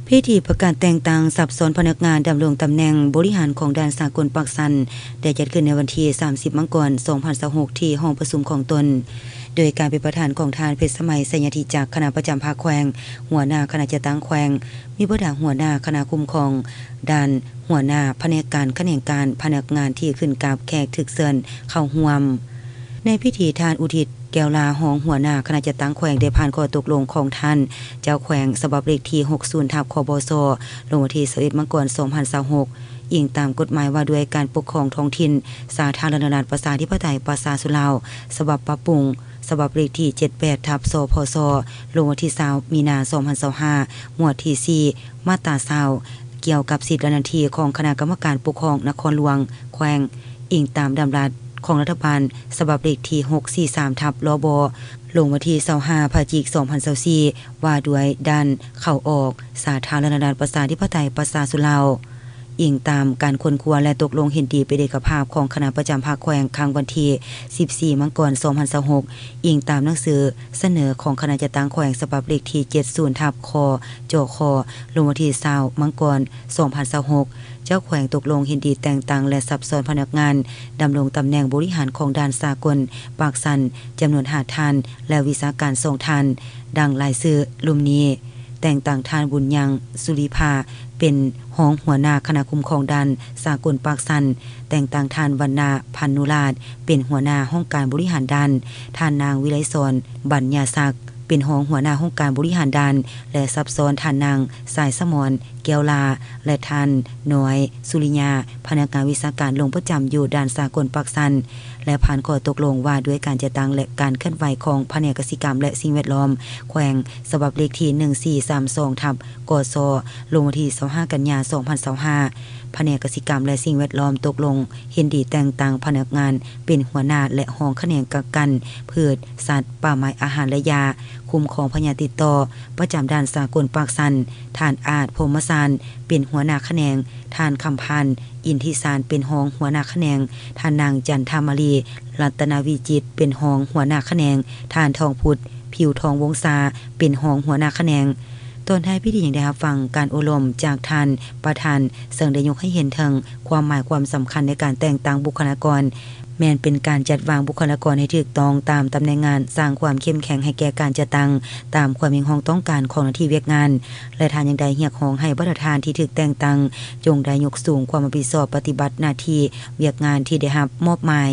พิธีประกาศแต่งตั้งสับสนพนักงานดำรงตำแหน่งบริหารของด่านสากลปักสันได้จัดขึ้นในวันที่30 มังกร 2026ที่ห้องประชุมของตนโดยการเป็นประธานของทานเพชรสมัยสัญญาธิจากคณะประจำภาคแขวงหัวหน้าคณะจัดตั้งแขวงมีประธานหัวหน้าคณะคุ้มครองด่านหัวหน้าแผนกการแขนงการพนักงานที่ขึ้นกับแขกถึกเชิญเข้าร่วมในพิธีทานอุทิศแก้วลาหองหัวหน้าคณะจัดตั้งแขวงได้ผ่านข้อตกลงของท่านเจ้าแขวงฉบับเลขที่60/คบสลงวันที่21 มังกร 2026อิงตามกฎหมายว่าด้วยการปกครองท้องถิ่นสาธารณรัฐประชาธิปไตยประชาชนลาวฉบับปรับปรุงฉบับเลขที่78/สพสลงวันที่20 มีนา 2025หมวดที่4มาตรา20เกี่ยวกับสิทธิและหน้าที่ของคณะกรรมการปกครองนครหลวงแขวงอิงตามดำรัสของรัฐบาลฉบับเลขที่643/ลบลงวันที่25 พฤศจิกายน 2024ว่าด้วยด้านเข้าออกสาธารณรัฐประชาธิปไตยประชาชนลาวอิงตามการค้นคว้าและตกลงเห็นดีเป็นเอกภาพของคณะประจำภาคแขวงครั้งวันที่14 มังกร 2026อิงตามหนังสือเสนอของคณะจัดตั้งแขวงฉบับเลขที่70/คจคลงวันที่20 มังกร 2026เจ้าแขวงตกลงเห็นดีแต่งตั้งและสับสนพนักงานดำรงตำแหน่งบริหารของด่านสากลปากสันจำนวน5ท่านและวิสาการส่งท่านดังรายชื่อลุ่มนี้แต่งตั้งท่านบุญยังสุริภาเป็นรองหัวหน้าคณะคุ้มครองด่านสากลปากสันแต่งตั้งท่านวรรณาพันนุราชเป็นหัวหน้าห้องการบริหารด่านท่านนางวิไลศรบัญญาศักดิ์เป็นรองหัวหน้าห้องการบริหารด่านและซับซ้อนท่านนางสายสมรแก้วลาและท่านน้อยสุริยาพนักงานวิชาการลงประจำอยู่ด่านสากลปากสันและผ่านข้อตกลงว่าด้วยการจัดตั้งและการเคลื่อนไหวของแผนกกสิกรรมและสิ่งแวดล้อมแขวงฉบับเลขที่1432/กสลงวันที่25 กันยายน 2025แผนกกสิกรรมและสิ่งแวดล้อมตกลงเห็นดีแต่งตั้งพนักงานเป็นหัวหน้าและรองแขนงกักกันพืชสัตว์ป่าไม้อาหารและยาคุ้มครองพยาธิติดต่อประจำด่านสากลปากสันท่านอาจพรหมสารเป็นหัวหน้าแขนงท่านคำพันธ์อินทิสารเป็นรองหัวหน้าแขนงท่านนางจันทามารีรัตนาวิจิตรเป็นรองหัวหน้าแขนงท่านทองพุทธผิวทองวงศาเป็นรองหัวหน้าแขนงตอนท้ายพิธียังได้รับฟังการอบรมจากท่านประธานซึ่งได้ยกให้เห็นถึงความหมายความสำคัญในการแต่งตั้งบุคลากรแม้นเป็นการจัดวางบุคลากรให้ถูกต้องตามตำแหน่งงานสร้างความเข้มแข็งให้แก่การจัดตั้งตามความเป็นห้องต้องการของหน้าที่เวียกงานและทานยังได้เรียกร้องให้ประธานที่ถูกแต่งตั้งจงได้ยกสูงความรับผิดชอบปฏิบัติหน้าที่เวียกงานที่ได้รับมอบหมาย